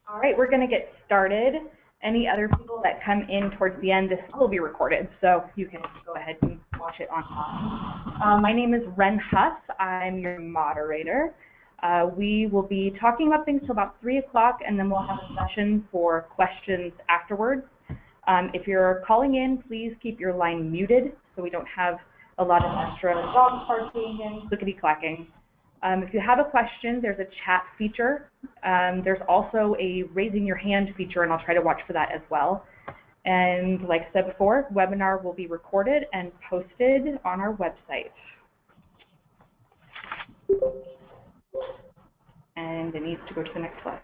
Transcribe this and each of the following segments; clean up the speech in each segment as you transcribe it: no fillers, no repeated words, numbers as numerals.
All right, we're going to get started. Any other people that come in towards the end, this will be recorded, so you can go ahead and watch it online. My name is Ren Huss. I'm your moderator. We will be talking about things till about 3 o'clock, and then we'll have a session for questions afterwards. If you're calling in, please keep your line muted so we don't have a lot of extra dogs barking and clickety-clacking. If you have a question, there's a chat feature. There's also a raising your hand feature, and I'll try to watch for that as well. And like I said before, webinar will be recorded and posted on our website. And it needs to go to the next slide.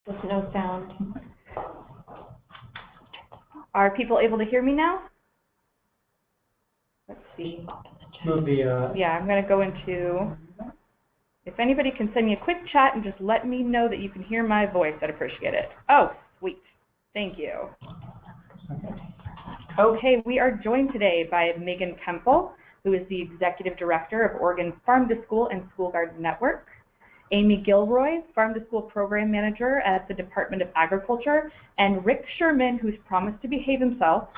With no sound. Are people able to hear me now? Let's see. Yeah, I'm going to go into, if anybody can send me a quick chat and just let me know that you can hear my voice, I'd appreciate it. Oh, sweet. Thank you. Okay, we are joined today by Megan Kemple, who is the Executive Director of Oregon Farm to School and School Garden Network. Amy Gilroy, Farm to School Program Manager at the Department of Agriculture, and Rick Sherman, who's promised to behave himself.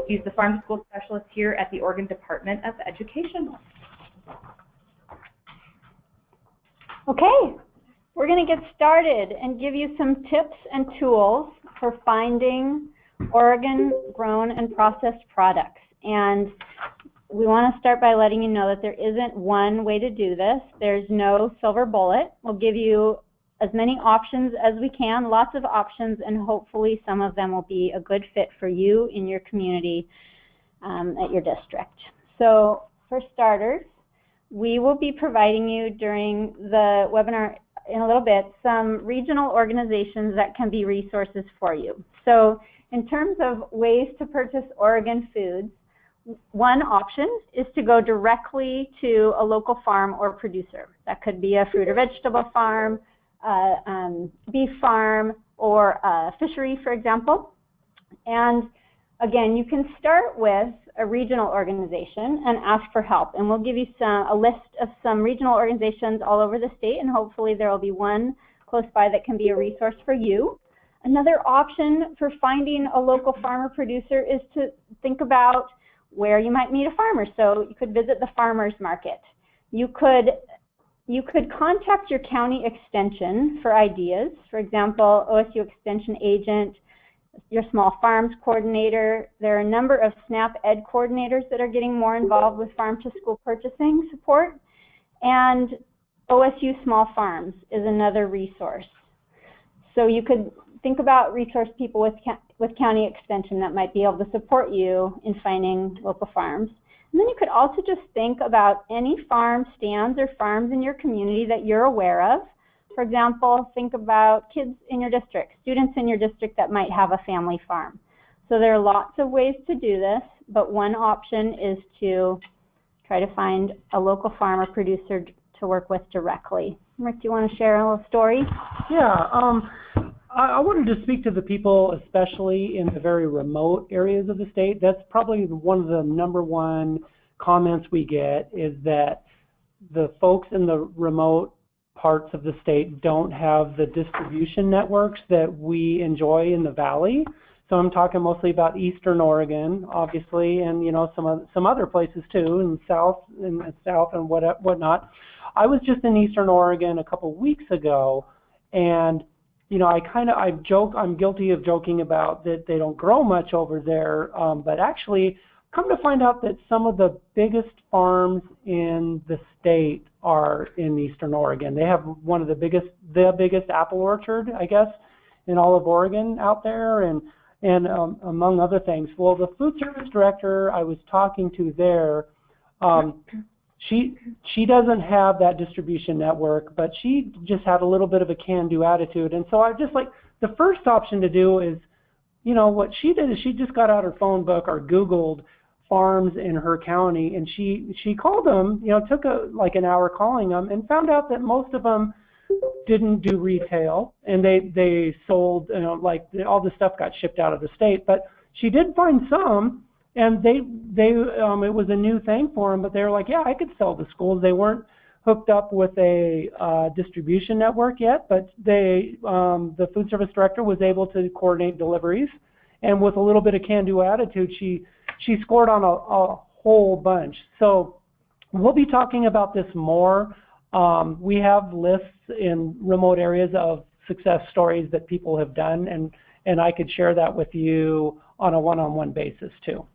He's the Farm to School Specialist here at the Oregon Department of Education. Okay, we're going to get started and give you some tips and tools for finding Oregon-grown and processed products. And we want to start by letting you know that there isn't one way to do this. There's no silver bullet. We'll give you as many options as we can, lots of options, and hopefully some of them will be a good fit for you in your community at your district. So for starters, we will be providing you during the webinar in a little bit some regional organizations that can be resources for you. So in terms of ways to purchase Oregon foods, one option is to go directly to a local farm or producer. That could be a fruit or vegetable farm, beef farm, or a fishery, for example. And again, you can start with a regional organization and ask for help. And we'll give you a list of some regional organizations all over the state, and hopefully there will be one close by that can be a resource for you. Another option for finding a local farmer producer is to think about where you might meet a farmer. So you could visit the farmer's market. You could contact your county extension for ideas. For example, OSU extension agent, your small farms coordinator. There are a number of SNAP Ed coordinators that are getting more involved with farm to school purchasing support. And OSU Small Farms is another resource. So you could think about resource people with county extension that might be able to support you in finding local farms. And then you could also just think about any farm stands or farms in your community that you're aware of. For example, think about kids in your district, students in your district that might have a family farm. So there are lots of ways to do this, but one option is to try to find a local farm or producer to work with directly. Rick, do you want to share a little story? Yeah. I wanted to speak to the people, especially in the very remote areas of the state. That's probably one of the #1 comments we get, is that the folks in the remote parts of the state don't have the distribution networks that we enjoy in the valley. So I'm talking mostly about Eastern Oregon, obviously, and some other places too, and south and whatnot. I was just in Eastern Oregon a couple weeks ago, and I'm guilty of joking about that they don't grow much over there, but actually, come to find out that some of the biggest farms in the state are in Eastern Oregon. They have one of the biggest apple orchard, I guess, in all of Oregon out there, and among other things. Well, the food service director I was talking to there, she doesn't have that distribution network, but she just had a little bit of a can-do attitude. And so I just the first option to do is you know, what she did is she just got out her phone book or Googled farms in her county, and she called them, you know, took like an hour calling them, and found out that most of them didn't do retail, and they sold, you know, like all the stuff got shipped out of the state. But she did find some, and they it was a new thing for them, but they were like, yeah, I could sell to schools. They weren't hooked up with a distribution network yet, but the food service director was able to coordinate deliveries, and with a little bit of can-do attitude, she scored on a whole bunch. So we'll be talking about this more. We have lists in remote areas of success stories that people have done, and I could share that with you on a one-on-one basis too.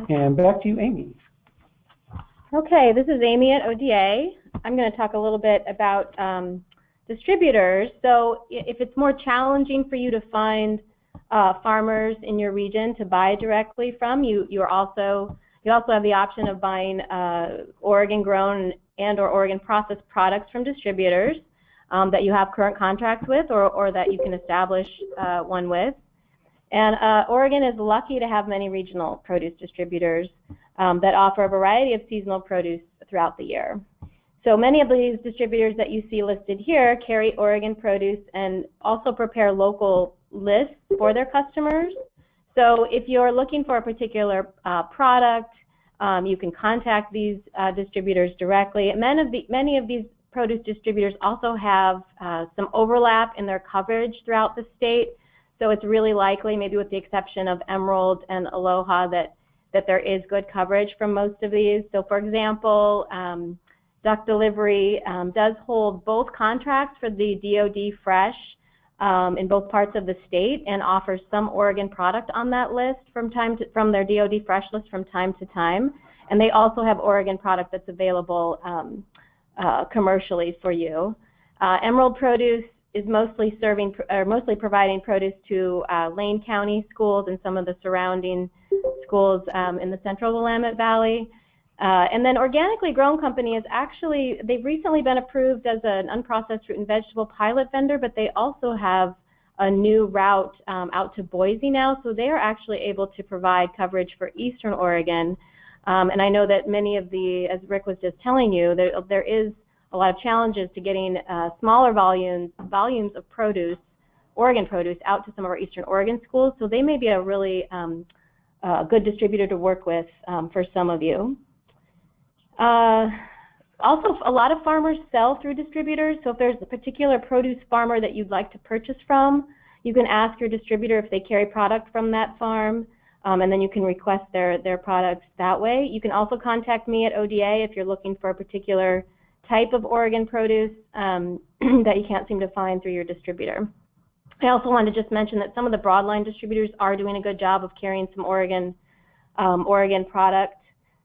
And back to you, Amy. Okay, this is Amy at ODA. I'm going to talk a little bit about distributors. So if it's more challenging for you to find farmers in your region to buy directly from, you also have the option of buying Oregon grown and/or Oregon processed products from distributors that you have current contracts with, or that you can establish one with. And Oregon is lucky to have many regional produce distributors that offer a variety of seasonal produce throughout the year. So many of these distributors that you see listed here carry Oregon produce and also prepare local lists for their customers. So if you're looking for a particular product, you can contact these distributors directly. And many of these produce distributors also have some overlap in their coverage throughout the state. So it's really likely, maybe with the exception of Emerald and Aloha, that there is good coverage from most of these. So for example, Duck Delivery does hold both contracts for the DoD Fresh in both parts of the state, and offers some Oregon product on that list from their DoD Fresh list from time to time. And they also have Oregon product that's available commercially for you. Emerald Produce is mostly providing produce to Lane County schools and some of the surrounding schools in the central Willamette Valley. And then Organically Grown Company is actually, they've recently been approved as an unprocessed fruit and vegetable pilot vendor, but they also have a new route out to Boise now, so they are actually able to provide coverage for Eastern Oregon. And I know that many of the, as Rick was just telling you, there is a lot of challenges to getting smaller volumes of produce, Oregon produce, out to some of our Eastern Oregon schools. So they may be a really good distributor to work with for some of you. Also, a lot of farmers sell through distributors. So if there's a particular produce farmer that you'd like to purchase from, you can ask your distributor if they carry product from that farm, and then you can request their products that way. You can also contact me at ODA if you're looking for a particular type of Oregon produce that you can't seem to find through your distributor. I also wanted to just mention that some of the broadline distributors are doing a good job of carrying some Oregon product.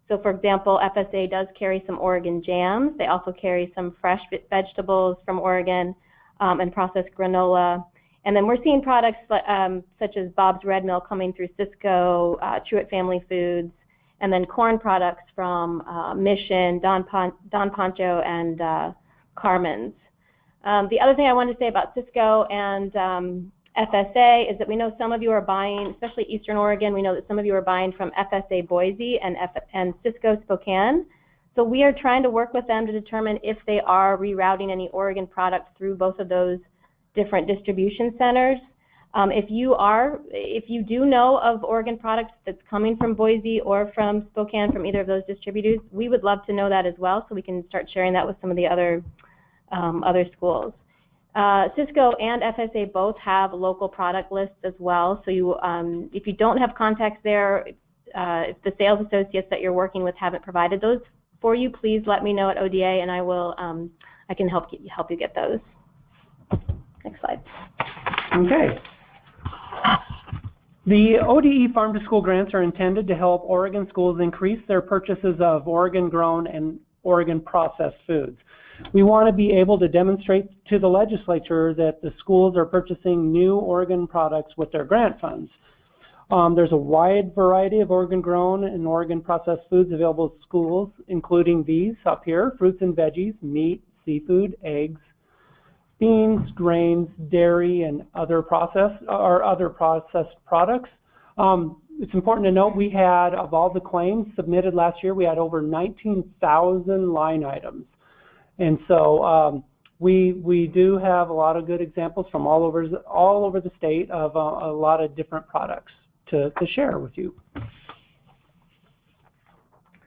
So for example, FSA does carry some Oregon jams. They also carry some fresh vegetables from Oregon and processed granola. And then we're seeing products such as Bob's Red Mill coming through Cisco, Truett Family Foods, and then corn products from Mission, Don Poncho, and Carmen's. The other thing I wanted to say about Cisco and FSA is that we know some of you are buying, especially Eastern Oregon, we know that some of you are buying from FSA Boise and Cisco Spokane. So we are trying to work with them to determine if they are rerouting any Oregon products through both of those different distribution centers. If you do know of Oregon products that's coming from Boise or from Spokane, from either of those distributors, we would love to know that as well, so we can start sharing that with some of the other schools. Cisco and FSA both have local product lists as well, so if you don't have contacts there, if the sales associates that you're working with haven't provided those for you, please let me know at ODA, and I can help you get those. Next slide. Okay. The ODE Farm to School grants are intended to help Oregon schools increase their purchases of Oregon grown and Oregon processed foods. We want to be able to demonstrate to the legislature that the schools are purchasing new Oregon products with their grant funds. There's a wide variety of Oregon grown and Oregon processed foods available at schools, including these up here: fruits and veggies, meat, seafood, eggs, beans, grains, dairy, and other processed products. It's important to note we had, of all the claims submitted last year, we had over 19,000 line items. And so we do have a lot of good examples from all over the state of a lot of different products to share with you.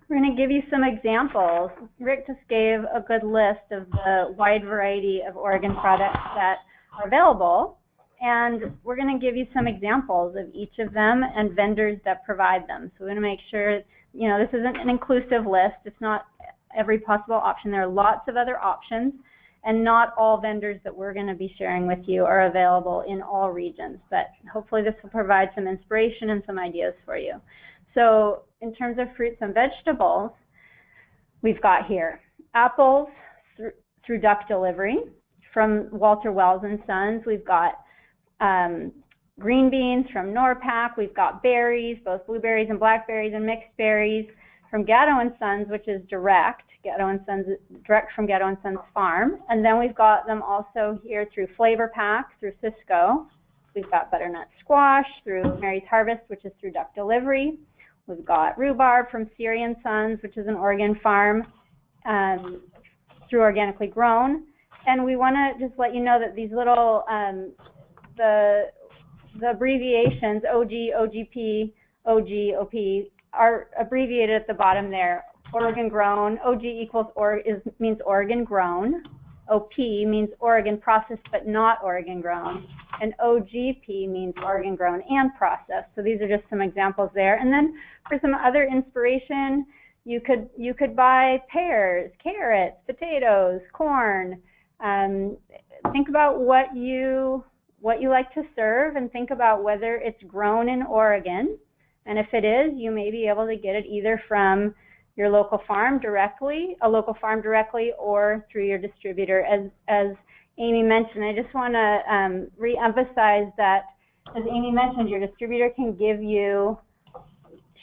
We're going to give you some examples. Rick just gave a good list of the wide variety of Oregon products that are available, and we're going to give you some examples of each of them and vendors that provide them. So we're going to make sure, you know, this isn't an inclusive list. It's not every possible option. There are lots of other options, and not all vendors that we're going to be sharing with you are available in all regions, but hopefully this will provide some inspiration and some ideas for you. So in terms of fruits and vegetables, we've got here apples through duck delivery from Walter Wells and Sons. We've got green beans from NORPAC. We've got berries, both blueberries and blackberries and mixed berries from Gatto and Sons, which is direct from Gatto and Sons Farm. And then we've got them also here through Flavor Pack, through Cisco. We've got butternut squash through Mary's Harvest, which is through duck delivery. We've got rhubarb from Siri and Sons, which is an Oregon farm, through Organically Grown. And we want to just let you know that these little, the abbreviations, OG, OGP, OG, OP, are abbreviated at the bottom there. Oregon Grown, OG means Oregon Grown. OP means Oregon Processed but not Oregon Grown. And OGP means Oregon Grown and Processed. So these are just some examples there. And then for some other inspiration, you could buy pears, carrots, potatoes, corn. Think about what you like to serve, and think about whether it's grown in Oregon. And if it is, you may be able to get it either from your local farm directly, or through your distributor. As Amy mentioned, I just want to re-emphasize that, as Amy mentioned, your distributor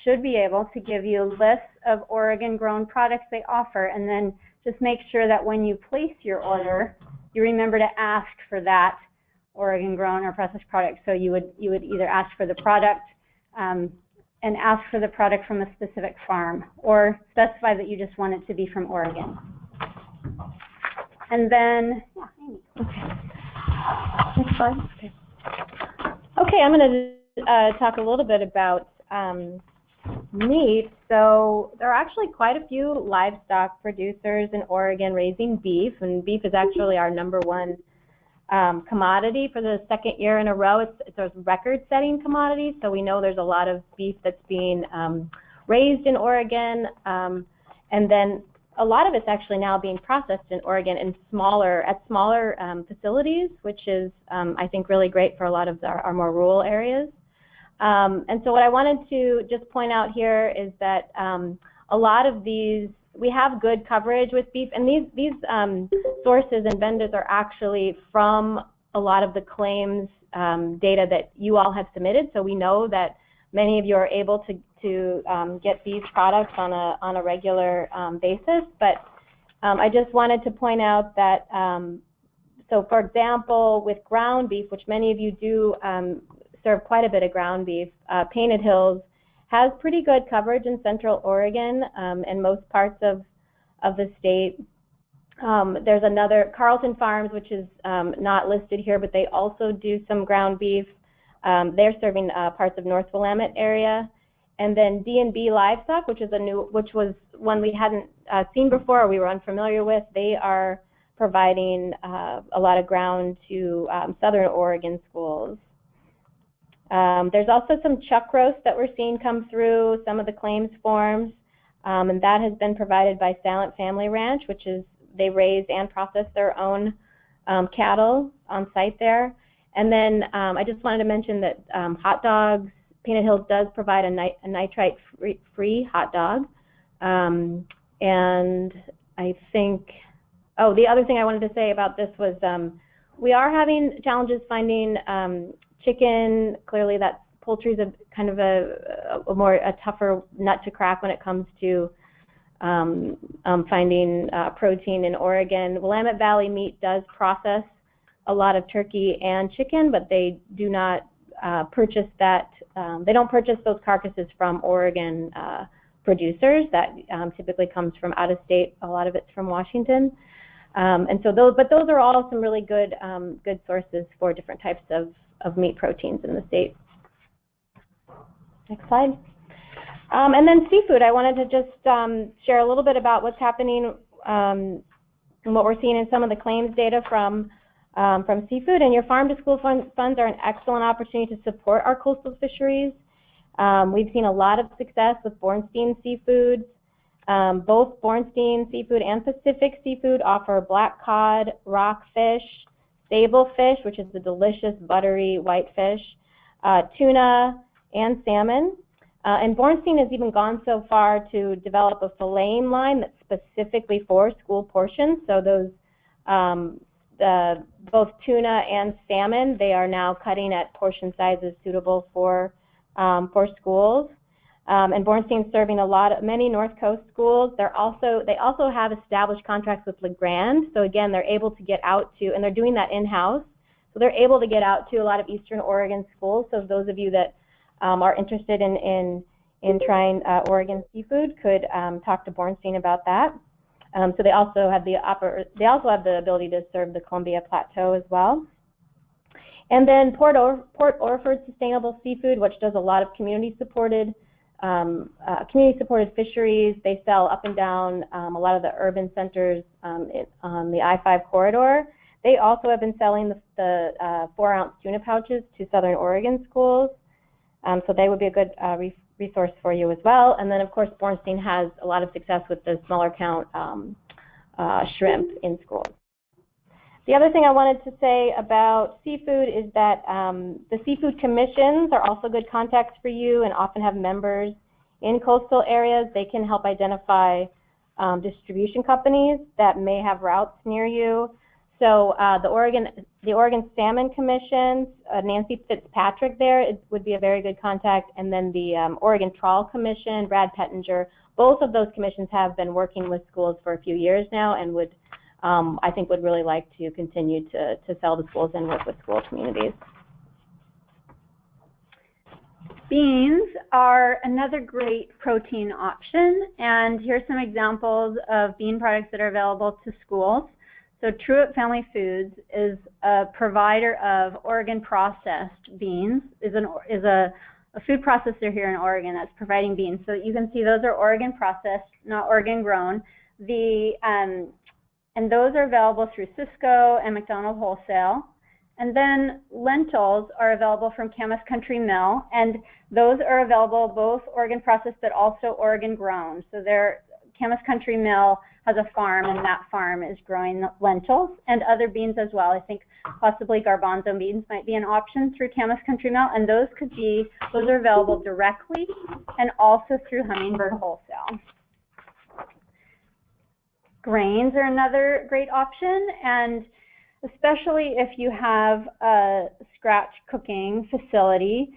should be able to give you lists of Oregon-grown products they offer, and then just make sure that when you place your order, you remember to ask for that Oregon-grown or processed product. So you would either ask for the product and ask for the product from a specific farm, or specify that you just want it to be from Oregon. And then, Next slide. Okay, I'm going to talk a little bit about meat. So there are actually quite a few livestock producers in Oregon raising beef, and beef is actually our #1 commodity for the second year in a row. It's a record-setting commodity, so we know there's a lot of beef that's being raised in Oregon, and then a lot of it's actually now being processed in Oregon at smaller facilities, which is I think really great for a lot of our more rural areas. And so what I wanted to just point out here is that a lot of these, we have good coverage with beef, and these sources and vendors are actually from a lot of the claims data that you all have submitted. So we know that many of you are able to get beef products on a regular basis. But I just wanted to point out that, so for example, with ground beef, which many of you do serve quite a bit of ground beef, Painted Hills has pretty good coverage in Central Oregon and most parts of the state. There's another, Carlton Farms, which is not listed here, but they also do some ground beef. They're serving parts of North Willamette area. And then D&B Livestock, which was one we hadn't seen before, or we were unfamiliar with. They are providing a lot of ground to Southern Oregon schools. There's also some chuck roast that we're seeing come through some of the claims forms, and that has been provided by Silent Family Ranch, which is, they raise and process their own cattle on site there. And then I just wanted to mention that hot dogs, Painted Hills does provide a nitrite-free hot dog. And I think, oh, the other thing I wanted to say about this was we are having challenges finding chicken. Clearly, that poultry is a kind of a tougher nut to crack when it comes to finding protein in Oregon. Willamette Valley Meat does process a lot of turkey and chicken, but they do not purchase that. They don't purchase those carcasses from Oregon producers. That typically comes from out of state. A lot of it's from Washington. And so those are all some really good good sources for different types of meat proteins in the state. Next slide. And then seafood. I wanted to just share a little bit about what's happening and what we're seeing in some of the claims data from seafood. And your farm to school funds are an excellent opportunity to support our coastal fisheries. We've seen a lot of success with Bornstein Seafoods. Both Bornstein Seafood and Pacific Seafood offer black cod, rockfish, stablefish, which is the delicious buttery white fish, tuna, and salmon. And Bornstein has even gone so far to develop a filleting line that's specifically for school portions. So those both tuna and salmon, they are now cutting at portion sizes suitable for schools. And Bornstein's serving many North Coast schools. They also have established contracts with LeGrand. So again, they're able to get out to, and they're doing that in-house. So they're able to get out to a lot of Eastern Oregon schools. So those of you that are interested in trying Oregon seafood could talk to Bornstein about that. So they also have the ability to serve the Columbia Plateau as well. And then Port Orford Sustainable Seafood, which does a lot of community-supported fisheries. They sell up and down a lot of the urban centers on the I-5 corridor. They also have been selling the 4-ounce tuna pouches to Southern Oregon schools. So they would be a good resource for you as well. And then, of course, Bornstein has a lot of success with the smaller count shrimp in schools. The other thing I wanted to say about seafood is that the seafood commissions are also good contacts for you and often have members in coastal areas. They can help identify distribution companies that may have routes near you. So the Oregon Salmon Commission, Nancy Fitzpatrick there, it would be a very good contact. And then the Oregon Trawl Commission, Brad Pettinger. Both of those commissions have been working with schools for a few years now and would, I think, would really like to continue to sell to schools and work with school communities. Beans are another great protein option, and here's some examples of bean products that are available to schools. So Truett Family Foods is a provider of Oregon processed beans, is a food processor here in Oregon that's providing beans. So you can see those are Oregon processed, not Oregon grown. And those are available through Cisco and McDonald Wholesale. And then lentils are available from Camas Country Mill, and those are available both Oregon processed but also Oregon grown. So Camas Country Mill has a farm, and that farm is growing lentils and other beans as well. I think possibly garbanzo beans might be an option through Camas Country Mill, and those are available directly and also through Hummingbird Wholesale. Grains are another great option, and especially if you have a scratch cooking facility,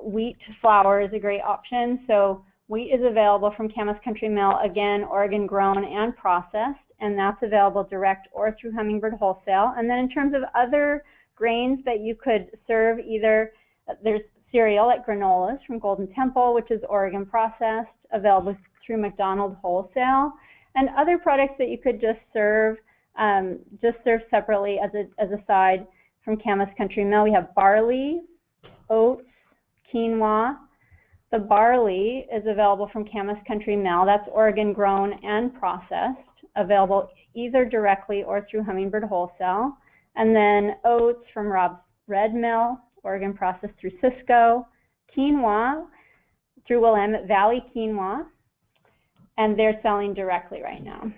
wheat flour is a great option. So wheat is available from Camas Country Mill, again, Oregon grown and processed, and that's available direct or through Hummingbird Wholesale. And then in terms of other grains that you could serve, there's cereal like granolas from Golden Temple, which is Oregon processed, available through McDonald Wholesale, and other products that you could just serve separately as a side from Camas Country Mill. We have barley, oats, quinoa. The barley is available from Camas Country Mill. That's Oregon grown and processed, available either directly or through Hummingbird Wholesale. And then oats from Rob's Red Mill, Oregon processed through Cisco. Quinoa through Willamette Valley Quinoa, and they're selling directly right now.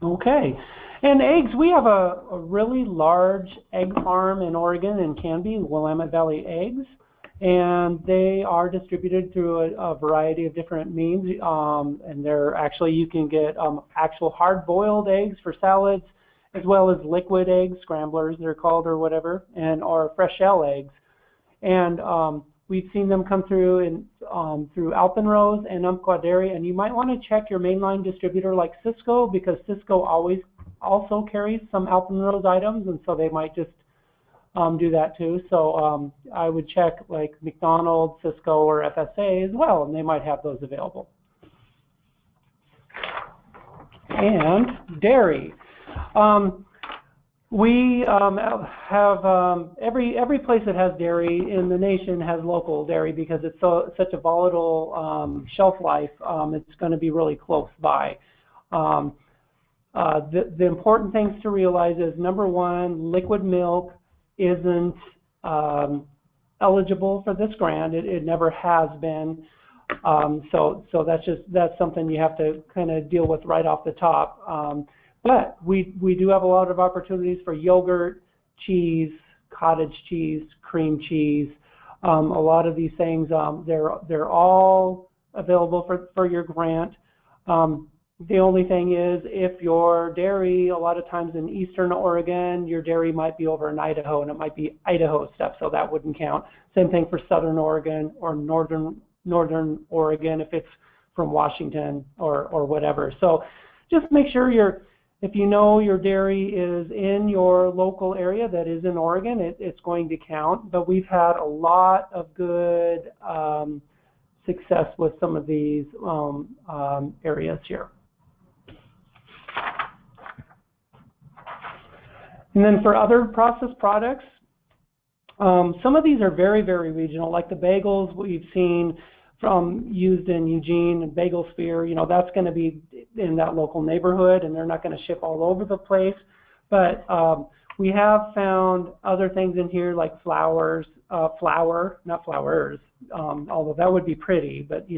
Okay. And eggs, we have a really large egg farm in Oregon in Canby, Willamette Valley Eggs, and they are distributed through a variety of different means. And they're actually, you can get actual hard-boiled eggs for salads, as well as liquid eggs, scramblers they're called or whatever, or fresh shell eggs. And we've seen them come through through Alpenrose and Umpqua Dairy, and you might want to check your mainline distributor like Cisco, because Cisco always also carries some Alpenrose items, and so they might just do that too. So I would check like McDonald's, Cisco, or FSA as well, and they might have those available. And dairy. We have every place that has dairy in the nation has local dairy because it's such a volatile shelf life. It's going to be really close by. The important things to realize is, number one, liquid milk isn't eligible for this grant. It never has been. So that's something you have to kind of deal with right off the top. But we do have a lot of opportunities for yogurt, cheese, cottage cheese, cream cheese. A lot of these things, they're all available for your grant. The only thing is, if your dairy, a lot of times in Eastern Oregon, your dairy might be over in Idaho, and it might be Idaho stuff, so that wouldn't count. Same thing for Southern Oregon or Northern Oregon if it's from Washington or whatever. So just make sure if you know your dairy is in your local area that is in Oregon, it's going to count. But we've had a lot of good success with some of these areas here. And then for other processed products, some of these are very, very regional, like the bagels we've seen used in Eugene and Bagel Sphere. That's going to be in that local neighborhood, and they're not going to ship all over the place. But we have found other things in here like flour, not flowers, although that would be pretty, but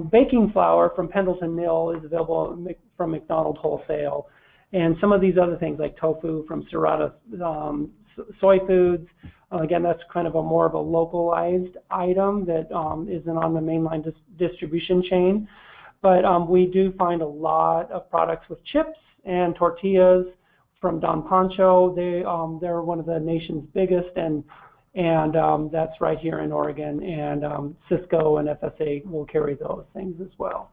baking flour from Pendleton Mill is available from McDonald Wholesale. And some of these other things like tofu from Serrata Soy Foods. Again, that's kind of more of a localized item that isn't on the mainline distribution chain. But we do find a lot of products with chips and tortillas from Don Pancho. They're one of the nation's biggest, and that's right here in Oregon. And Cisco and FSA will carry those things as well.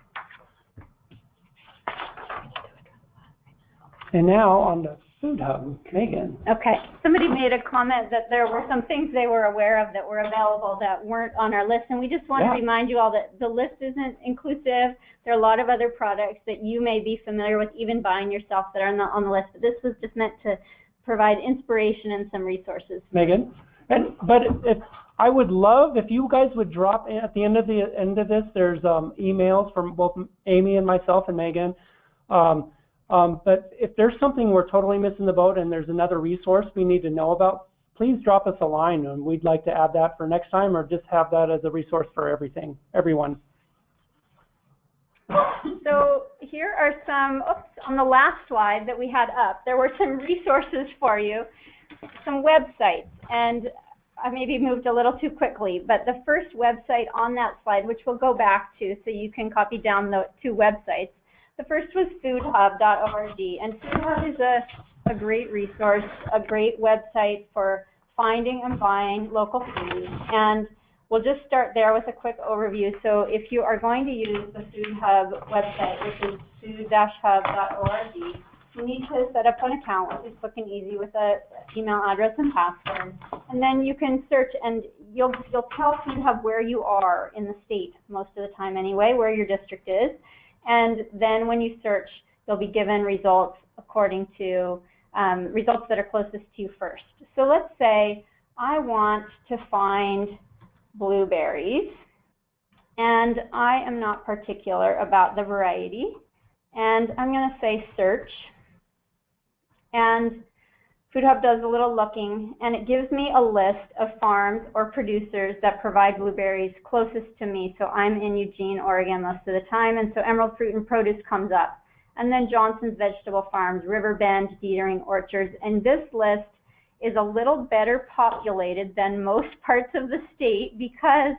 And now on the Food Hub, Megan. Okay, somebody made a comment that there were some things they were aware of that were available that weren't on our list, and we just want to remind you all that the list isn't inclusive. There are a lot of other products that you may be familiar with, even buying yourself, that are not on the list, but this was just meant to provide inspiration and some resources. Megan, but I would love if you guys would drop at the end of this. There's emails from both Amy and myself and Megan. But if there's something we're totally missing the boat and there's another resource we need to know about, please drop us a line, and we'd like to add that for next time, or just have that as a resource for everyone. So here are some, on the last slide that we had up, there were some resources for you, some websites, and I maybe moved a little too quickly, but the first website on that slide, which we'll go back to so you can copy down the two websites. The first was foodhub.org, and Food Hub is a great resource, a great website for finding and buying local food. And we'll just start there with a quick overview. So if you are going to use the Food Hub website, which is food-hub.org, you need to set up an account, which is quick and easy with an email address and password. And then you can search, and you'll tell Food Hub where you are in the state, most of the time anyway, where your district is. And then when you search, you'll be given results according to results that are closest to you first. So let's say I want to find blueberries, and I am not particular about the variety, and I'm going to say search, and Food Hub does a little looking, and it gives me a list of farms or producers that provide blueberries closest to me. So I'm in Eugene, Oregon most of the time, and so Emerald Fruit and Produce comes up. And then Johnson's Vegetable Farms, Riverbend, Dietering Orchards, and this list is a little better populated than most parts of the state because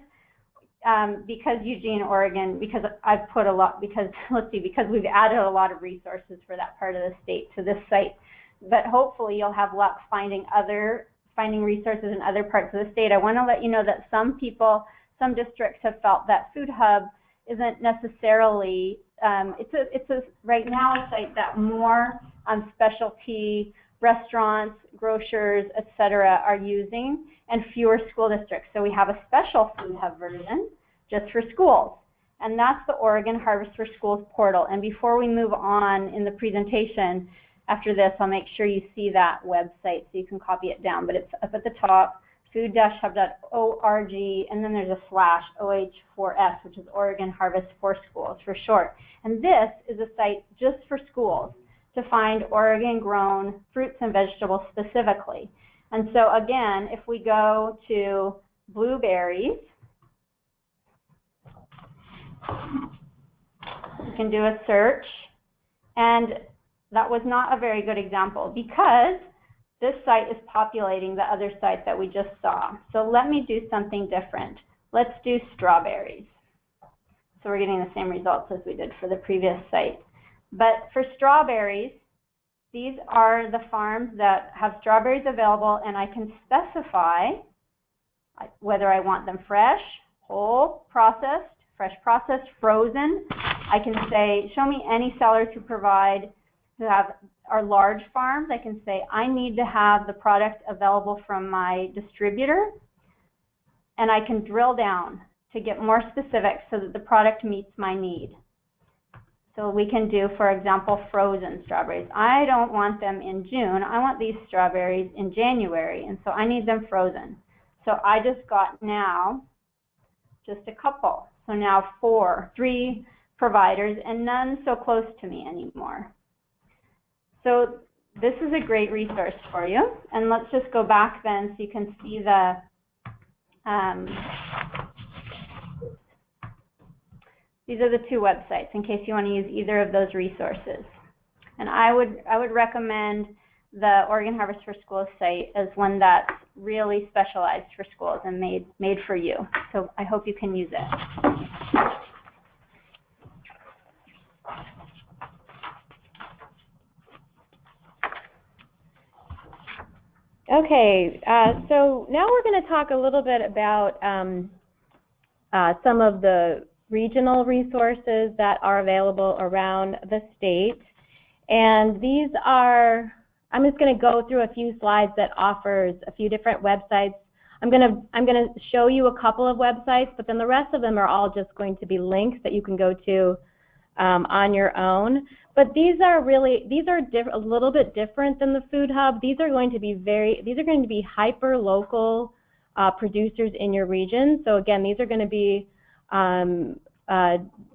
Eugene, Oregon, because I've put a lot, because we've added a lot of resources for that part of the state to this site. But hopefully you'll have luck finding resources in other parts of the state. I want to let you know that some districts have felt that Food Hub isn't necessarily, it's a right now a site that more specialty restaurants, grocers, etc. are using, and fewer school districts. So we have a special Food Hub version just for schools, and that's the Oregon Harvest for Schools portal. And before we move on in the presentation, after this, I'll make sure you see that website so you can copy it down, but it's up at the top, food-hub.org, and then there's a slash OH4S, which is Oregon Harvest for Schools for short. And this is a site just for schools to find Oregon-grown fruits and vegetables specifically. And so again, if we go to blueberries, you can do a search, and that was not a very good example because this site is populating the other site that we just saw. So let me do something different. Let's do strawberries. So we're getting the same results as we did for the previous site. But for strawberries, these are the farms that have strawberries available, and I can specify whether I want them fresh, whole, processed, fresh processed, frozen. I can say, show me any sellers who are large farms. I can say, I need to have the product available from my distributor, and I can drill down to get more specific so that the product meets my need. So we can do, for example, frozen strawberries. I don't want them in June. I want these strawberries in January, and so I need them frozen. So I just got now just a couple. So now 3 providers, and none so close to me anymore. So this is a great resource for you. And let's just go back then so you can see the these are the 2 websites in case you want to use either of those resources. And I would recommend the Oregon Harvest for Schools site as one that's really specialized for schools and made for you. So I hope you can use it. Okay, so now we're going to talk a little bit about some of the regional resources that are available around the state. And these are, I'm just going to go through a few slides that offers a few different websites. I'm going to show you a couple of websites, but then the rest of them are all just going to be links that you can go to on your own. But these are a little bit different than the Food Hub. These are going to be hyper local producers in your region. So again, these are going to be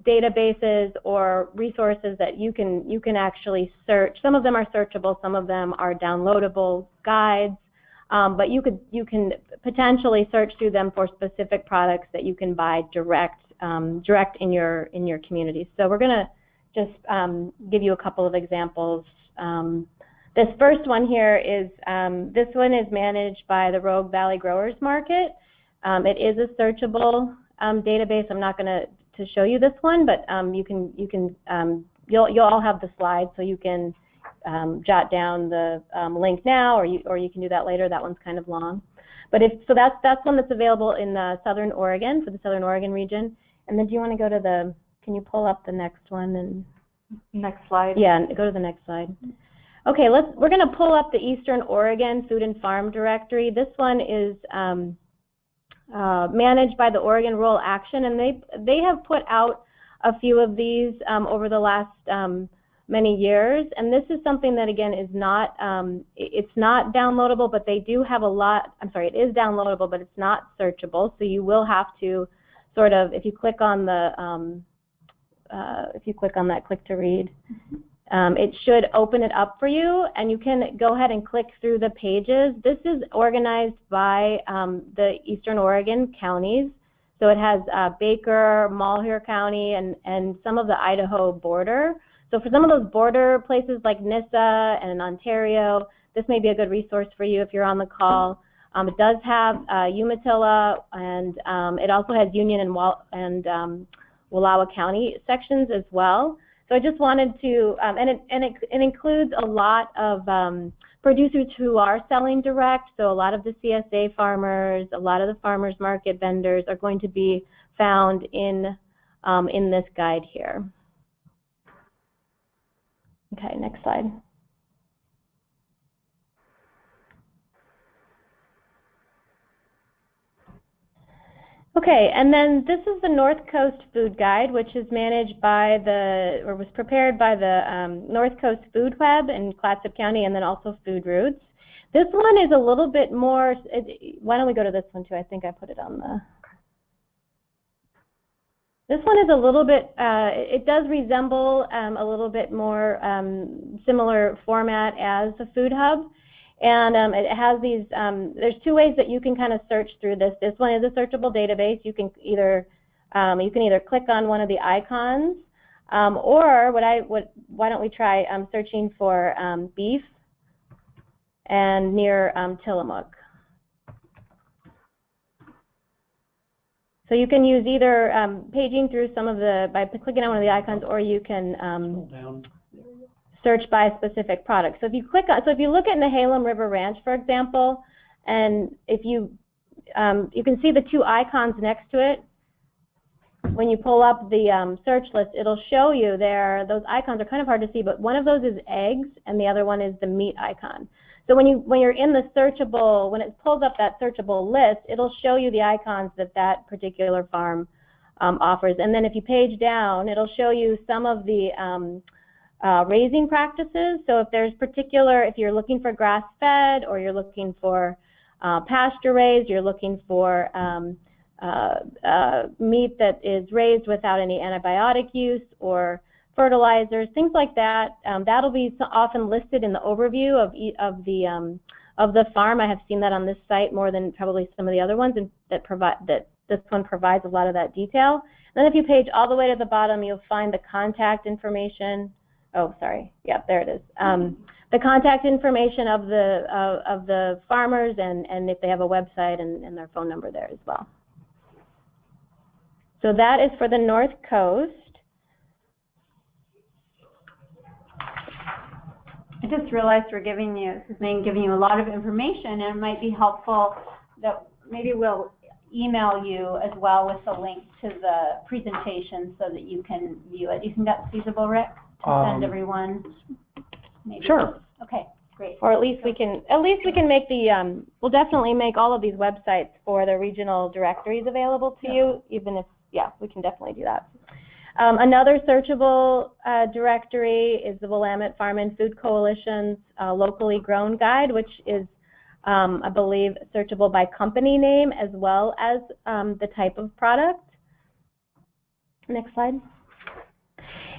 databases or resources that you can actually search. Some of them are searchable, some of them are downloadable guides, but you can potentially search through them for specific products that you can buy direct in your community. So we're going to just give you a couple of examples. This first one here is, this one is managed by the Rogue Valley Growers Market. It is a searchable database. I'm not going to show you this one, but you'll all have the slides, so you can jot down the link now, or you can do that later. That one's kind of long, but that's one that's available in Southern Oregon, for the Southern Oregon region. And then do you want to go to the? Can you pull up the next one and next slide? Yeah, go to the next slide. Okay, we're going to pull up the Eastern Oregon Food and Farm Directory. This one is managed by the Oregon Rural Action, and they have put out a few of these over the last many years. And this is something that, again, is not it's not downloadable, but they do have a lot. I'm sorry, it is downloadable, but it's not searchable. So you will have to sort of, if you click on the that click to read, it should open it up for you, and you can go ahead and click through the pages. This is organized by the Eastern Oregon counties. So it has Baker, Malheur County, and some of the Idaho border. So for some of those border places like Nissa and Ontario, this may be a good resource for you if you're on the call. It does have Umatilla, and it also has Union and Wallowa County sections as well. So I just wanted to, it includes a lot of producers who are selling direct. So a lot of the CSA farmers, a lot of the farmers market vendors are going to be found in in this guide here. Okay, next slide. Okay, and then this is the North Coast Food Guide, which is managed by or was prepared by the North Coast Food Web in Clatsop County, and then also Food Routes. This one is a little bit more, why don't we go to this one too? I think I put it on the, this one is a little bit, it does resemble a little bit more similar format as the Food Hub. And it has these, there's two ways that you can kind of search through this. This one is a searchable database. You can either click on one of the icons, or why don't we try searching for beef and near Tillamook. So you can use either paging through some of by clicking on one of the icons, or you can search by a specific product. So if you if you look at Nehalem River Ranch, for example, and if you can see the two icons next to it. When you pull up the search list, it'll show you there. Those icons are kind of hard to see, but one of those is eggs, and the other one is the meat icon. So when you're in the searchable, when it pulls up that searchable list, it'll show you the icons that particular farm offers. And then if you page down, it'll show you some of the raising practices. So if you're looking for grass-fed, or you're looking for pasture-raised, you're looking for meat that is raised without any antibiotic use or fertilizers, things like that. That'll be often listed in the overview of the farm. I have seen that on this site more than probably some of the other ones, and that this one provides a lot of that detail. Then if you page all the way to the bottom, you'll find the contact information. Oh, sorry. Yeah, there it is. The contact information of the farmers, and if they have a website, and their phone number there as well. So that is for the North Coast. I just realized we're giving you a lot of information, and it might be helpful that maybe we'll email you as well with a link to the presentation so that you can view it. Do you think that's feasible, Rick? To send everyone? Maybe. Sure. Okay, great. Or at least we can make the we'll definitely make all of these websites for the regional directories available to you, even if, yeah, we can definitely do that. Another searchable directory is the Willamette Farm and Food Coalition's locally grown guide, which is I believe searchable by company name as well as the type of product. Next slide.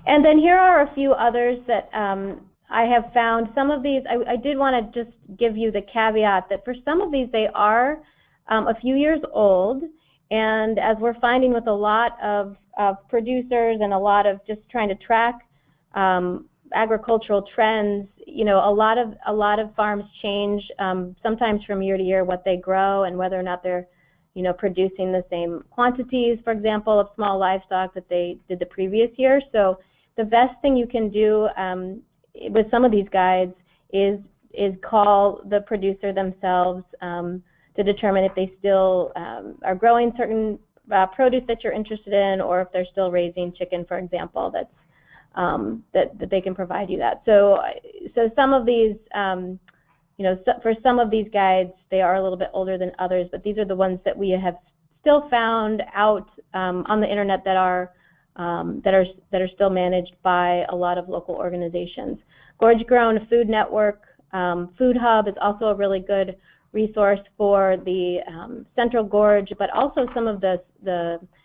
And then here are a few others that I have found. Some of these, I did want to just give you the caveat that for some of these, they are a few years old. And as we're finding with a lot of producers and a lot of just trying to track agricultural trends, you know, a lot of farms change sometimes from year to year what they grow and whether or not they're, you know, producing the same quantities, for example, of small livestock that they did the previous year. So the best thing you can do with some of these guides is call the producer themselves to determine if they still are growing certain produce that you're interested in, or if they're still raising chicken, for example, that's that they can provide you that. So some of these, you know, for some of these guides, they are a little bit older than others, but these are the ones that we have still found out on the internet that are still managed by a lot of local organizations. Gorge Grown Food Network, Food Hub is also a really good resource for the Central Gorge, but also some of the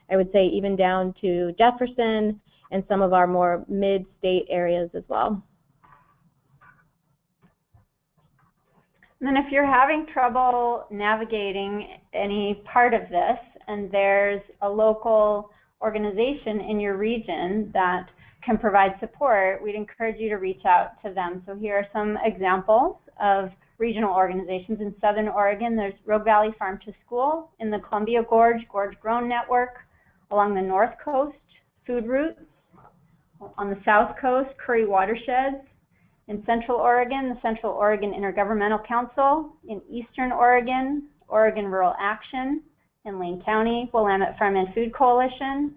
I would say even down to Jefferson and some of our more mid-state areas as well. And then if you're having trouble navigating any part of this, and there's a local organization in your region that can provide support, we'd encourage you to reach out to them. So here are some examples of regional organizations. In Southern Oregon, there's Rogue Valley Farm to School. In the Columbia Gorge, Gorge Grown Network. Along the North Coast, Food Routes. On the South Coast, Curry Watersheds. In Central Oregon, the Central Oregon Intergovernmental Council. In Eastern Oregon, Oregon Rural Action. In Lane County, Willamette Farm and Food Coalition.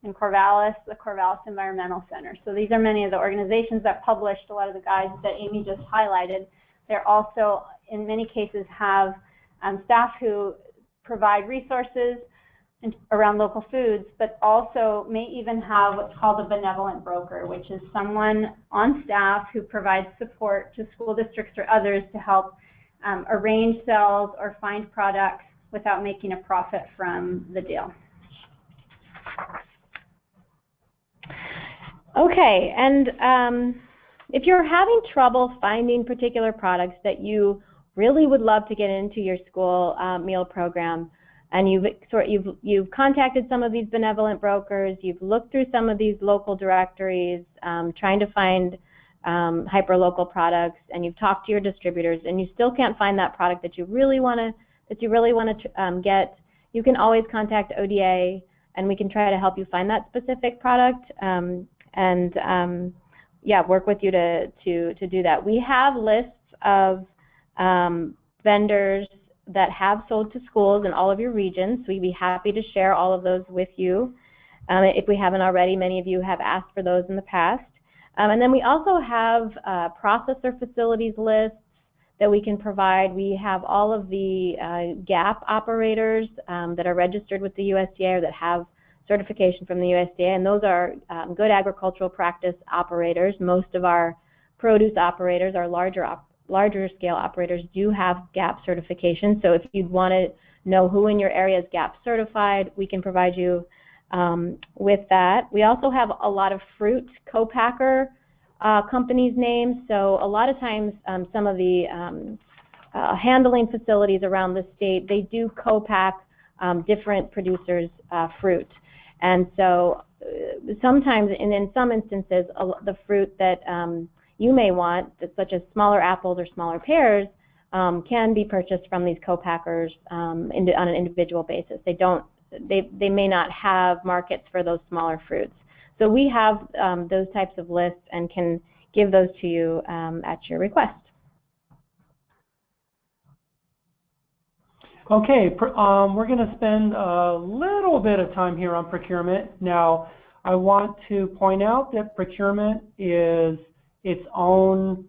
in Corvallis, the Corvallis Environmental Center. So these are many of the organizations that published a lot of the guides that Amy just highlighted. They're also, in many cases, have staff who provide resources around local foods, but also may even have what's called a benevolent broker, which is someone on staff who provides support to school districts or others to help arrange sales or find products without making a profit from the deal. Okay, and if you're having trouble finding particular products that you really would love to get into your school meal program, and you've contacted some of these benevolent brokers, you've looked through some of these local directories, trying to find hyperlocal products, and you've talked to your distributors, and you still can't find that product that you really want to get, you can always contact ODA, and we can try to help you find that specific product, yeah, work with you to do that. We have lists of vendors that have sold to schools in all of your regions, so we'd be happy to share all of those with you. If we haven't already, many of you have asked for those in the past. And then we also have processor facilities lists that we can provide. We have all of the GAP operators that are registered with the USDA or that have certification from the USDA, and those are good agricultural practice operators. Most of our produce operators, our larger scale operators, do have GAP certification. So if you'd want to know who in your area is GAP certified, we can provide you with that. We also have a lot of fruit co-packer companies' names. So a lot of times some of the handling facilities around the state, they do co-pack different producers' fruit. And so sometimes, and in some instances, the fruit that you may want, such as smaller apples or smaller pears, can be purchased from these co-packers on an individual basis. They may not have markets for those smaller fruits. So we have those types of lists and can give those to you at your request. Okay, we're going to spend a little bit of time here on procurement. Now, I want to point out that procurement is its own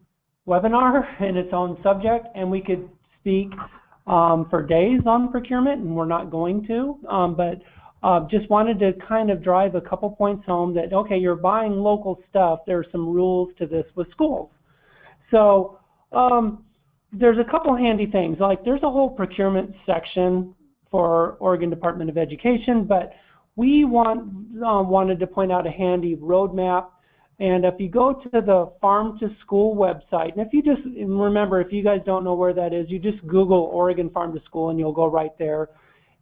webinar and its own subject, and we could speak for days on procurement, and we're not going to, but just wanted to kind of drive a couple points home that, okay, you're buying local stuff, there are some rules to this with schools. So there's a couple handy things, like there's a whole procurement section for Oregon Department of Education, but we wanted to point out a handy roadmap. And if you go to the Farm to School website, and if you just remember, if you guys don't know where that is, you just Google Oregon Farm to School and you'll go right there.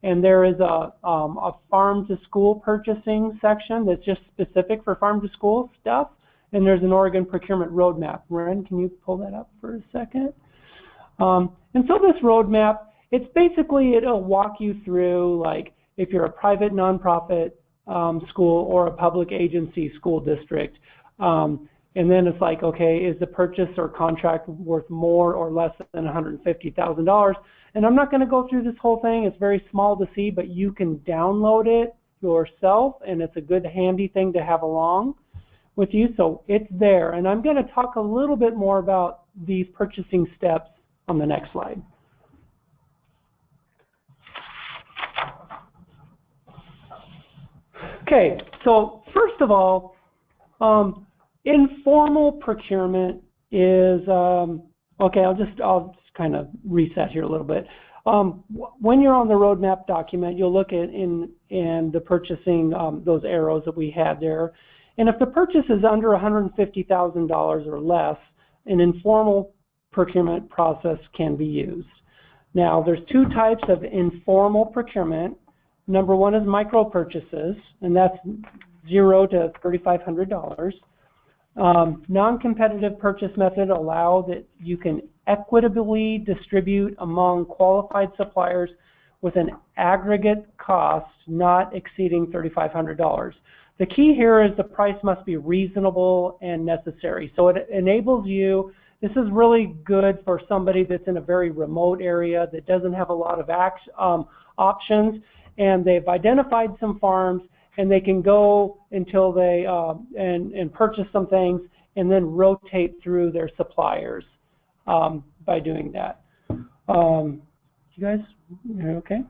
And there is a Farm to School purchasing section that's just specific for Farm to School stuff. And there's an Oregon procurement roadmap. Ren, can you pull that up for a second? And so this roadmap, it's basically, it'll walk you through, like, if you're a private nonprofit school or a public agency school district. And then it's like, okay, is the purchase or contract worth more or less than $150,000? And I'm not going to go through this whole thing. It's very small to see, but you can download it yourself, and it's a good handy thing to have along with you. So it's there. And I'm going to talk a little bit more about these purchasing steps on the next slide. Okay, so first of all, informal procurement is, okay, I'll just kind of reset here a little bit. When you're on the roadmap document, you'll look at in the purchasing, those arrows that we had there. And if the purchase is under $150,000 or less, an informal procurement process can be used. Now, there's two types of informal procurement. Number one is micro purchases, and that's $0 to $3,500. Non-competitive purchase method allow that you can equitably distribute among qualified suppliers with an aggregate cost not exceeding $3,500. The key here is the price must be reasonable and necessary. So it enables you, this is really good for somebody that's in a very remote area that doesn't have a lot of options, and they've identified some farms and they can go until they and purchase some things and then rotate through their suppliers by doing that. You guys, you're okay?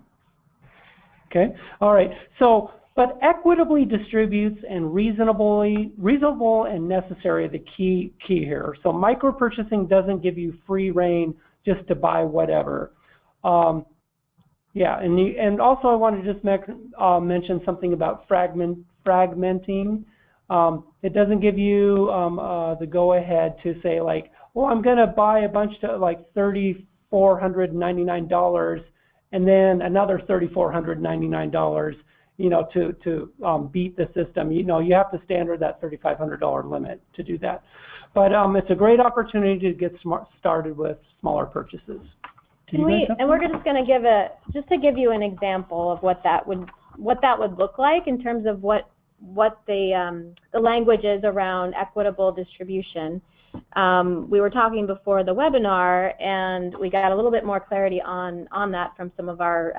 Okay. All right. So, but equitably distributes and reasonable and necessary are the key here. So micro purchasing doesn't give you free reign just to buy whatever. Yeah, and also I want to just mention something about fragmenting. It doesn't give you the go-ahead to say like, well, I'm going to buy a bunch to like $3,499 and then another $3,499, you know, to beat the system. You know, you have to standard that $3,500 limit to do that. But it's a great opportunity to get started with smaller purchases. And we're just going to give you an example of what that would look like in terms of what the language is around equitable distribution. We were talking before the webinar, and we got a little bit more clarity on that from some of our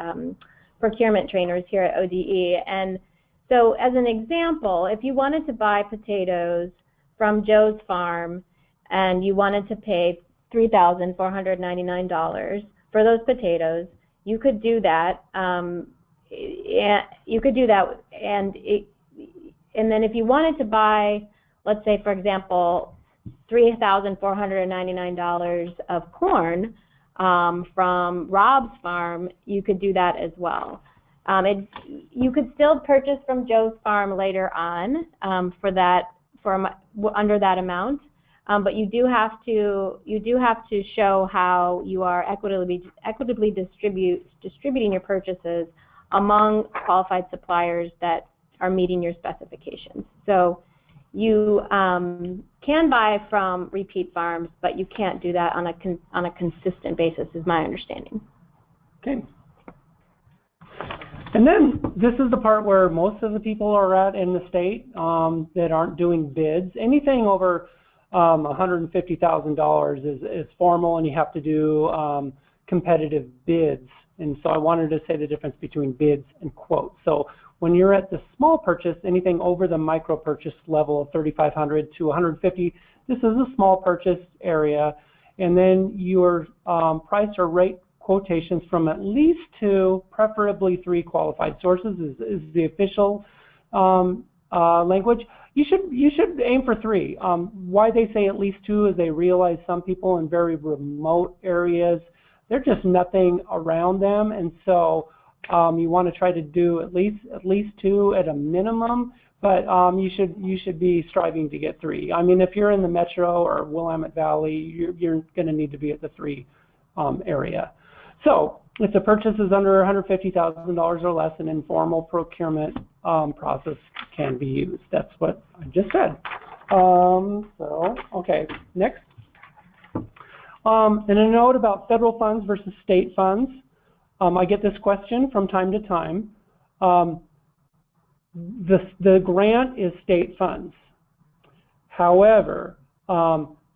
procurement trainers here at ODE. And so, as an example, if you wanted to buy potatoes from Joe's farm and you wanted to pay $3,499 for those potatoes, you could do that. And then if you wanted to buy, let's say, for example, $3,499 of corn from Rob's farm, you could do that as well. You could still purchase from Joe's farm later on under that amount. But you do have to show how you are equitably distributing your purchases among qualified suppliers that are meeting your specifications. So you can buy from repeat farms, but you can't do that on a consistent basis, is my understanding. Okay. And then this is the part where most of the people are at in the state that aren't doing bids. Anything over $150,000 is formal, and you have to do competitive bids. And so I wanted to say the difference between bids and quotes. So when you're at the small purchase, anything over the micro purchase level of $3,500 to $150, this is a small purchase area. And then your price or rate quotations from at least 2, preferably 3 qualified sources is the official language. You should aim for 3. Why they say at least 2 is they realize some people in very remote areas, there's just nothing around them, and so you want to try to do at least 2 at a minimum. But you should be striving to get 3. I mean, if you're in the metro or Willamette Valley, you're going to need to be at the 3 area. So if the purchase is under $150,000 or less, an informal procurement process can be used. That's what I just said. So, okay, next. And a note about federal funds versus state funds. I get this question from time to time. The grant is state funds. However,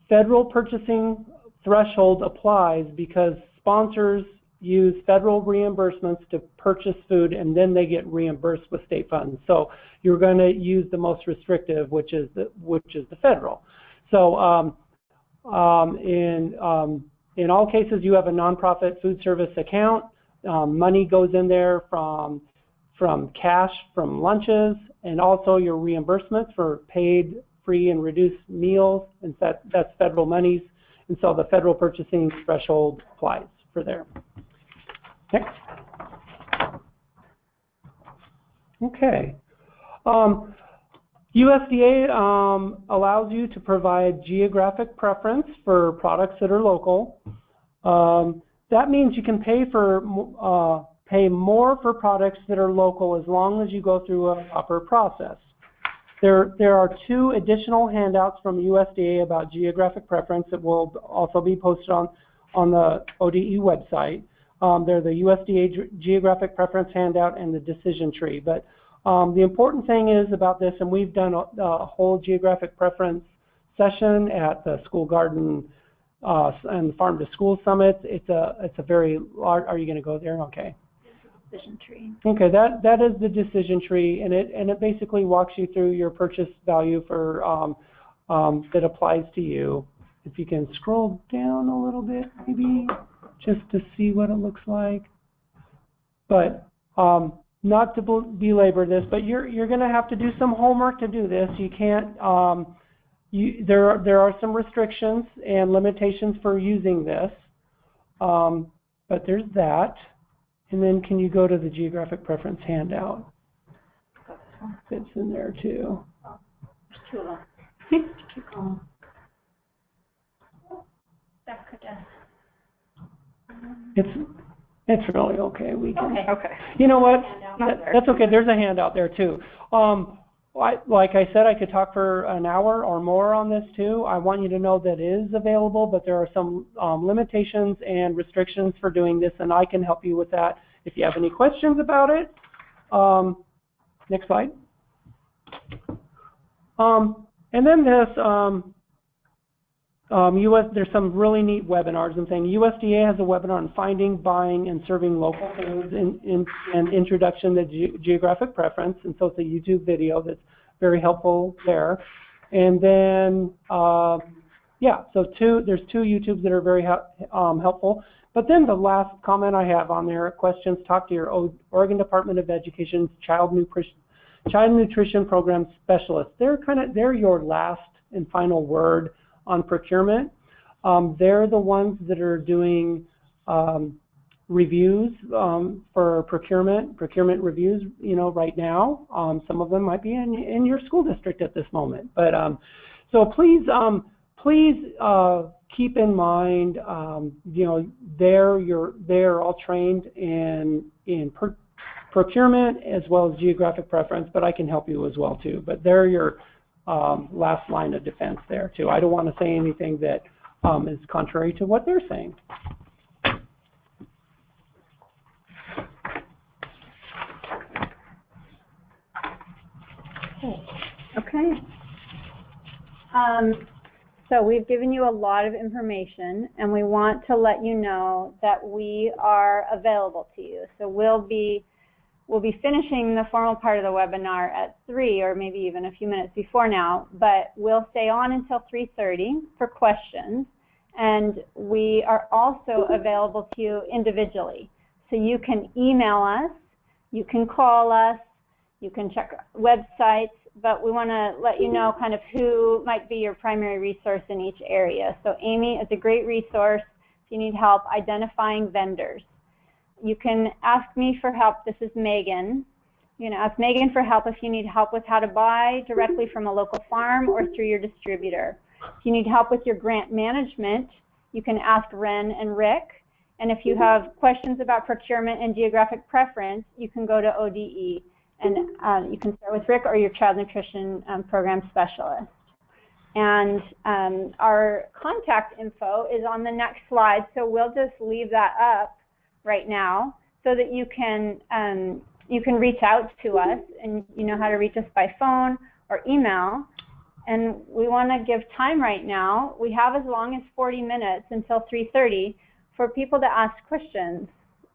federal purchasing threshold applies because sponsors use federal reimbursements to purchase food, and then they get reimbursed with state funds. So you're going to use the most restrictive, which is the federal. So in all cases, you have a nonprofit food service account. Money goes in there from cash from lunches, and also your reimbursements for paid, free, and reduced meals, and that's federal monies. And so the federal purchasing threshold applies for there. Next. Okay. USDA allows you to provide geographic preference for products that are local. That means you can pay more for products that are local as long as you go through a proper process. There are 2 additional handouts from USDA about geographic preference that will also be posted on the ODE website. They're the USDA geographic preference handout and the decision tree. But the important thing is about this, and we've done a whole geographic preference session at the School Garden and Farm to School Summit. It's a very large. Are you going to go there? Okay. decision tree. Okay, that is the decision tree, and it basically walks you through your purchase value for that applies to you. If you can scroll down a little bit, maybe just to see what it looks like. But not to belabor this, but you're going to have to do some homework to do this. You can't. There are some restrictions and limitations for using this, but there's that. And then can you go to the geographic preference handout? Fits in there too. Too long. Keep going. Back again. It's really okay. We can. Okay. You know what? There. That's okay. There's a handout there too. Like I said, I could talk for an hour or more on this too. I want you to know that it is available, but there are some limitations and restrictions for doing this, and I can help you with that if you have any questions about it. Next slide. And then this there's some really neat webinars and things. USDA has a webinar on finding, buying, and serving local foods and introduction to geographic preference, and so it's a YouTube video that's very helpful there. And then, yeah, so there's two YouTubes that are very helpful. But then the last comment I have on there, questions, talk to your Oregon Department of Education's Child Nutrition Program Specialist. They're your last and final word on procurement. They're the ones that are doing reviews for procurement reviews, right now. Some of them might be in your school district at this moment. But so please keep in mind, they're all trained in procurement as well as geographic preference, but I can help you as well too. But they're your last line of defense there too. I don't want to say anything that is contrary to what they're saying. Okay. So we've given you a lot of information, and we want to let you know that we are available to you. So we'll be finishing the formal part of the webinar at 3 or maybe even a few minutes before now, but we'll stay on until 3:30 for questions, and we are also available to you individually. So you can email us, you can call us, you can check websites, but we want to let you know kind of who might be your primary resource in each area. So Amy is a great resource if you need help identifying vendors. You can ask me for help. This is Megan. You can ask Megan for help if you need help with how to buy directly from a local farm or through your distributor. If you need help with your grant management, you can ask Ren and Rick. And if you have questions about procurement and geographic preference, you can go to ODE. And you can start with Rick or your child nutrition program specialist. And our contact info is on the next slide, so we'll just leave that up right now so that you can reach out to us, and you know how to reach us by phone or email. And we want to give time right now. We have as long as 40 minutes until 3:30 for people to ask questions.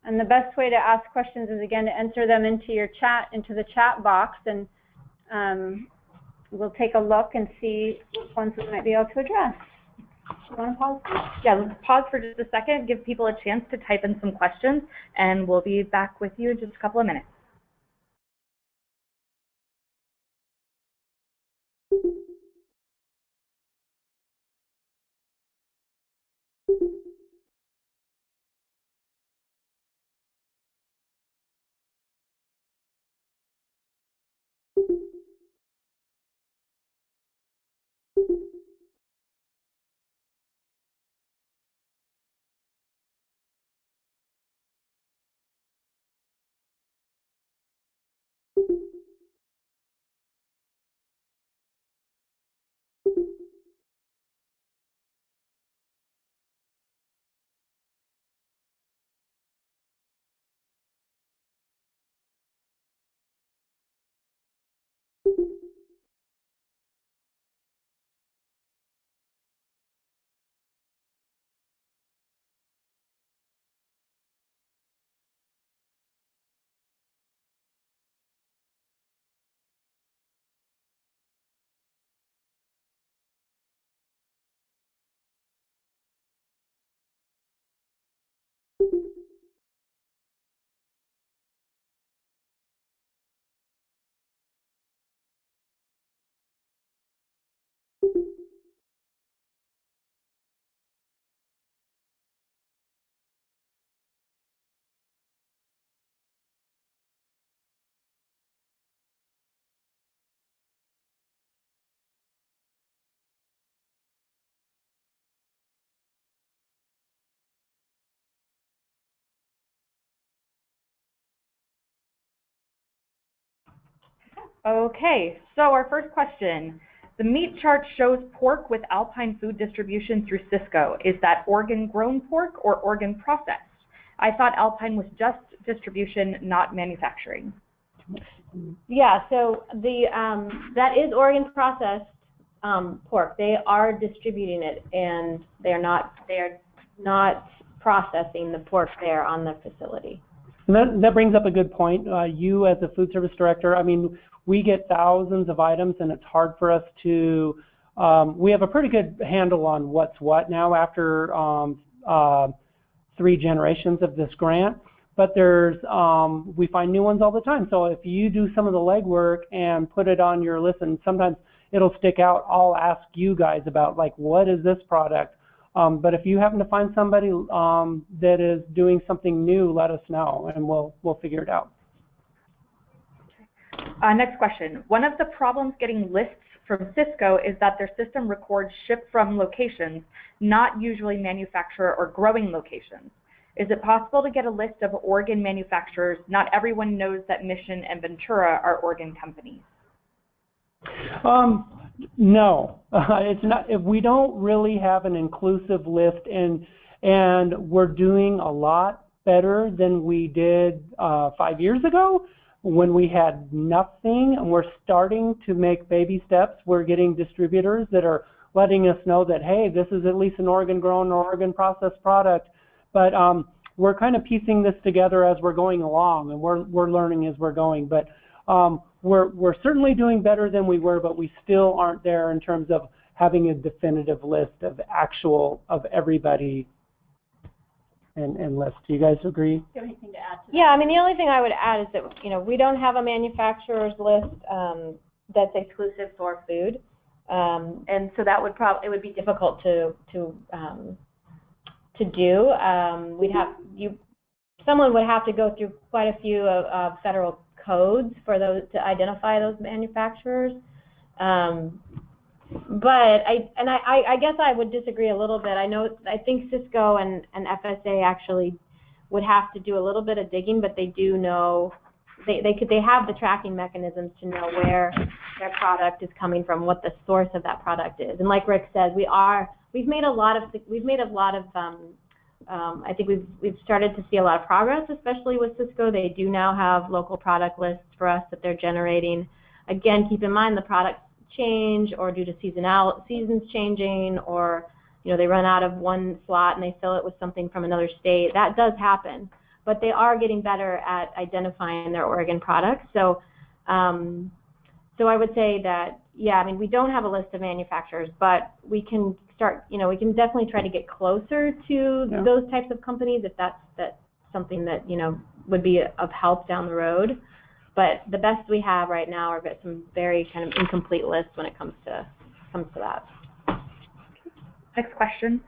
And the best way to ask questions is, again, to enter them into the chat box, and we'll take a look and see which ones we might be able to address. You want to pause? Yeah, let's pause for just a second, give people a chance to type in some questions, and we'll be back with you in just a couple of minutes. Okay, so our first question. The meat chart shows pork with Alpine food distribution through Cisco. Is that Oregon-grown pork or Oregon processed? I thought Alpine was just distribution, not manufacturing. Yeah, so that is Oregon processed pork. They are distributing it, and they're not processing the pork there on the facility. And that brings up a good point. You as a food service director, I mean, we get thousands of items, and it's hard for us to, we have a pretty good handle on what's what now after 3 generations of this grant, but there's, we find new ones all the time. So if you do some of the legwork and put it on your list, and sometimes it'll stick out, I'll ask you guys about, like, what is this product? But if you happen to find somebody that is doing something new, let us know, and we'll figure it out. Next question. One of the problems getting lists from Cisco is that their system records ship from locations, not usually manufacturer or growing locations. Is it possible to get a list of Oregon manufacturers? Not everyone knows that Mission and Ventura are Oregon companies. No, it's not. If we don't really have an inclusive list, and we're doing a lot better than we did 5 years ago when we had nothing, and we're starting to make baby steps. We're getting distributors that are letting us know that, hey, this is at least an Oregon-grown or Oregon-processed product. But we're kind of piecing this together as we're going along, and we're learning as we're going. But we're certainly doing better than we were, but we still aren't there in terms of having a definitive list of everybody and list. Do you guys agree? Do you have anything to add to that? Yeah, I mean, the only thing I would add is that, you know, we don't have a manufacturer's list that's exclusive for food, and so that would it would be difficult to do. Someone would have to go through quite a few federal codes for those to identify those manufacturers. But I guess I would disagree a little bit. I think Cisco and FSA actually would have to do a little bit of digging, but they do know they have the tracking mechanisms to know where their product is coming from, what the source of that product is. And like Rick said, we've made a lot of I think we've started to see a lot of progress, especially with Cisco. They do now have local product lists for us that they're generating. Again, keep in mind the products change, or due to seasons changing, or they run out of one slot and they fill it with something from another state. That does happen, but they are getting better at identifying their Oregon products. So, so I would say that, yeah, I mean, we don't have a list of manufacturers, but we can start, we can definitely try to get closer to those types of companies if that's something that, would be of help down the road. But the best we have right now are some very kind of incomplete lists when it comes to that. Next question.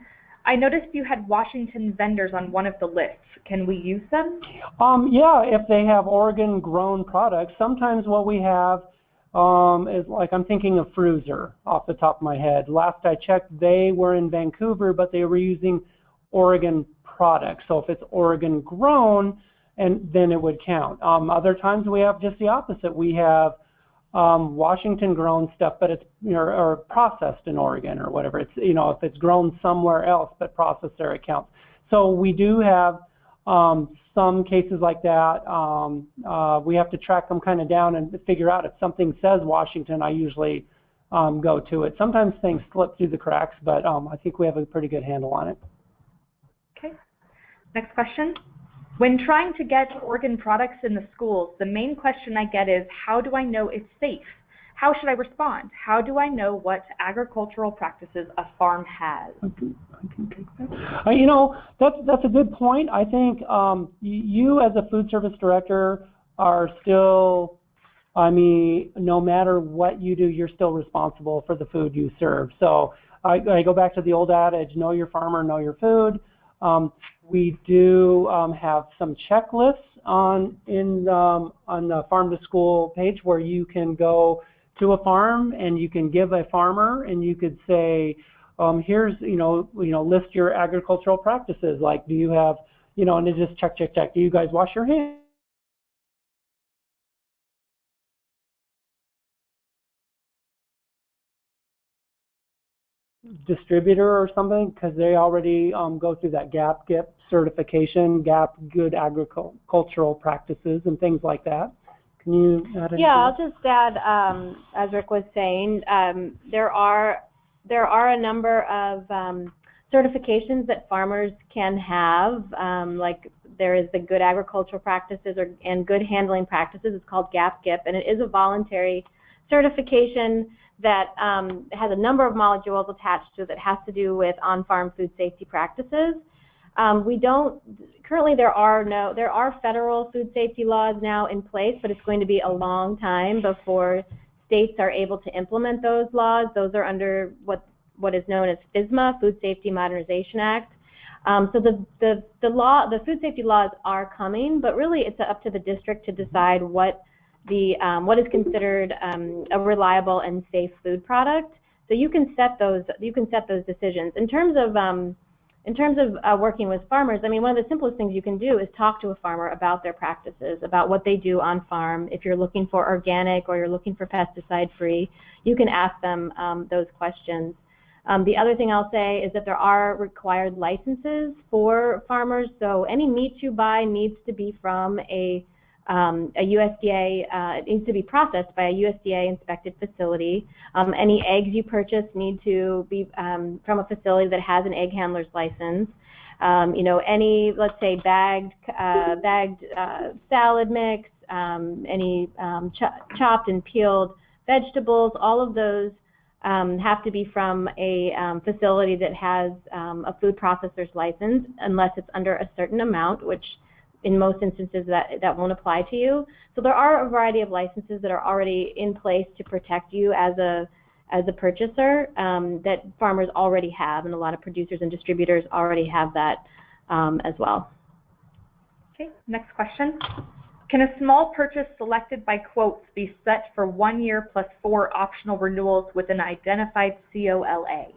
I noticed you had Washington vendors on one of the lists. Can we use them? Yeah, if they have Oregon-grown products. Sometimes what we have is, like, I'm thinking of Fruser off the top of my head. Last I checked, they were in Vancouver, but they were using Oregon products. So if it's Oregon-grown, and then it would count. Other times we have just the opposite. We have Washington-grown stuff, but it's or processed in Oregon or whatever. It's if it's grown somewhere else but processed there, it counts. So we do have some cases like that. We have to track them kind of down and figure out if something says Washington. I usually go to it. Sometimes things slip through the cracks, but I think we have a pretty good handle on it. Okay. Next question. When trying to get Oregon products in the schools, the main question I get is, how do I know it's safe? How should I respond? How do I know what agricultural practices a farm has? I can take that. That's a good point. I think you as a food service director are still, no matter what you do, you're still responsible for the food you serve. So I go back to the old adage, know your farmer, know your food. We do have some checklists on the farm to school page where you can go to a farm and you can give a farmer and you could say, here's list your agricultural practices. Like, do you have and it just check. Do you guys wash your hands? distributor or something, because they already go through that GAP certification, GAP Good Agricultural Practices, and things like that. Can you add anything? Yeah, I'll just add, as Rick was saying, there are a number of certifications that farmers can have, like there is the Good Agricultural Practices and Good Handling Practices. It's called GAP-GIP, and it is a voluntary certification that has a number of modules attached to it that has to do with on-farm food safety practices. Currently there are federal food safety laws now in place, but it's going to be a long time before states are able to implement those laws. Those are under what is known as FSMA, Food Safety Modernization Act. So the food safety laws are coming, but really it's up to the district to decide what is considered a reliable and safe food product. So you can set those decisions. In terms of working with farmers, I mean, one of the simplest things you can do is talk to a farmer about their practices, about what they do on farm. If you're looking for organic or you're looking for pesticide-free, you can ask them those questions. The other thing I'll say is that there are required licenses for farmers. So any meat you buy needs to be from a USDA, it needs to be processed by a USDA inspected facility. Any eggs you purchase need to be from a facility that has an egg handler's license. Any, let's say, bagged salad mix, any chopped and peeled vegetables, all of those have to be from a facility that has a food processor's license, unless it's under a certain amount, which in most instances that won't apply to you. So there are a variety of licenses that are already in place to protect you as a purchaser that farmers already have, and a lot of producers and distributors already have that as well. Okay, next question. Can a small purchase selected by quotes be set for 1 year plus 4 optional renewals with an identified COLA?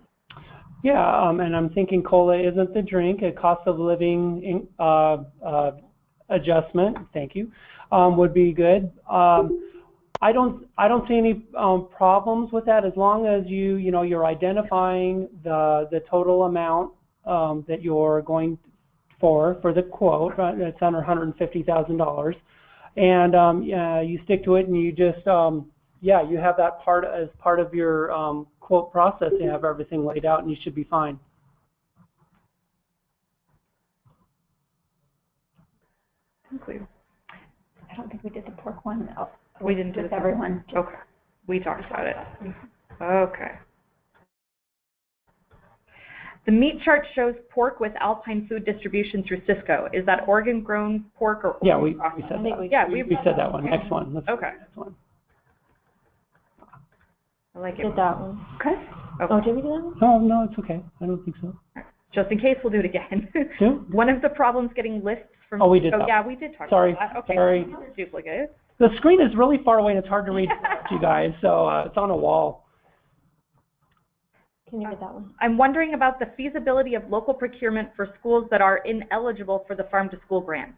Yeah, and I'm thinking COLA isn't the drink. A cost of living adjustment, thank you, would be good. I don't see any problems with that, as long as you're identifying the total amount that you're going for the quote. It's under $150,000, and you stick to it, and you just you have that part as part of your quote process. You have everything laid out, and you should be fine. I don't think we did the pork one. Oh, we didn't do with everyone. Okay, we talked about it. Okay. The meat chart shows pork with Alpine Food distribution through Cisco. Is that Oregon-grown pork or? Yeah, we said that. Yeah, we said that one. Next one. Okay. Next one. I like it. Did that one. Okay. Oh, did we do that one? No, it's okay. I don't think so. Just in case, we'll do it again. One of the problems getting lists from. Oh, we did. Yeah, we did talk Sorry. about that. Okay. Sorry. Duplicate. The screen is really far away and it's hard to read to you guys, so it's on a wall. Can you read that one? I'm wondering about the feasibility of local procurement for schools that are ineligible for the Farm to School grant.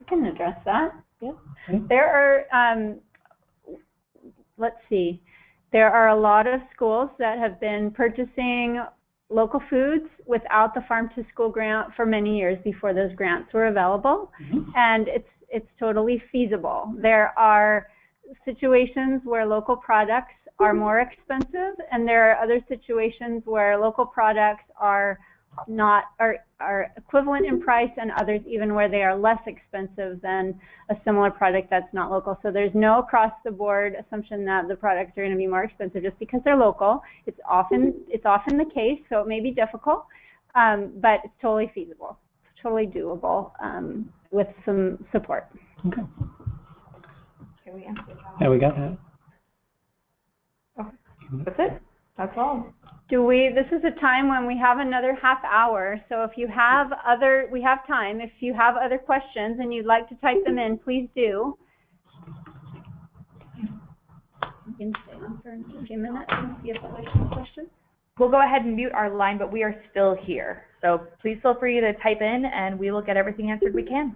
I can address that. Yeah. Okay. There are, let's see, there are a lot of schools that have been purchasing local foods without the Farm to School grant for many years before those grants were available, and it's totally feasible. There are situations where local products are more expensive, and there are other situations where local products are equivalent in price, and others even where they are less expensive than a similar product that's not local. So there's no across-the-board assumption that the products are going to be more expensive just because they're local. It's often the case, so it may be difficult, but it's totally feasible. It's totally doable with some support. Okay. Can we answer that? Yeah, we got that. Okay. That's it. That's all. This is a time when we have another half hour, so if you have we have time. If you have other questions and you'd like to type them in, please do. You can stay on for a few minutes and see if there's some questions. We'll go ahead and mute our line, but we are still here. So please feel free to type in, and we will get everything answered we can.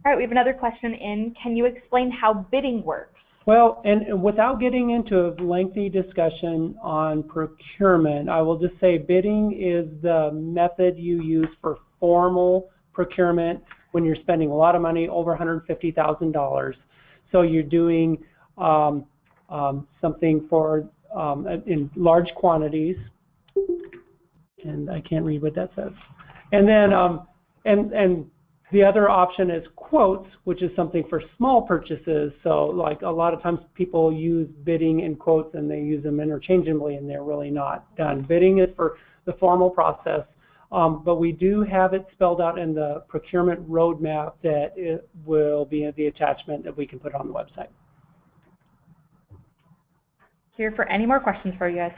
All right, we have another question in. Can you explain how bidding works? Well, and without getting into a lengthy discussion on procurement, I will just say bidding is the method you use for formal procurement when you're spending a lot of money, over $150,000. So you're doing something for in large quantities, and I can't read what that says. And then and the other option is quotes, which is something for small purchases. So like a lot of times people use bidding and quotes and they use them interchangeably and they're really not done. Bidding is for the formal process, but we do have it spelled out in the procurement roadmap that it will be the attachment that we can put on the website. Here for any more questions for you guys.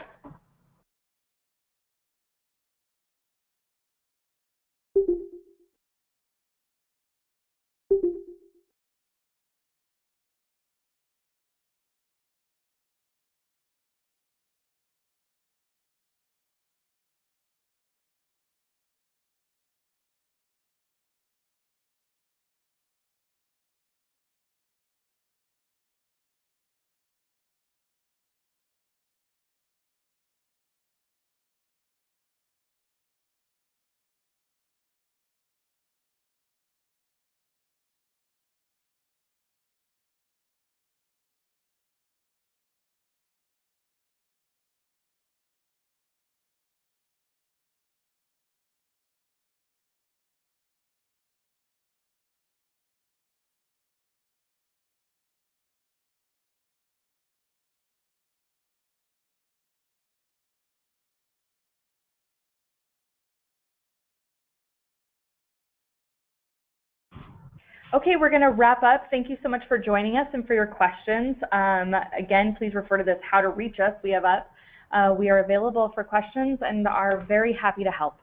Okay, we're going to wrap up. Thank you so much for joining us and for your questions. Again, please refer to this how to reach us we have up. We are available for questions and are very happy to help.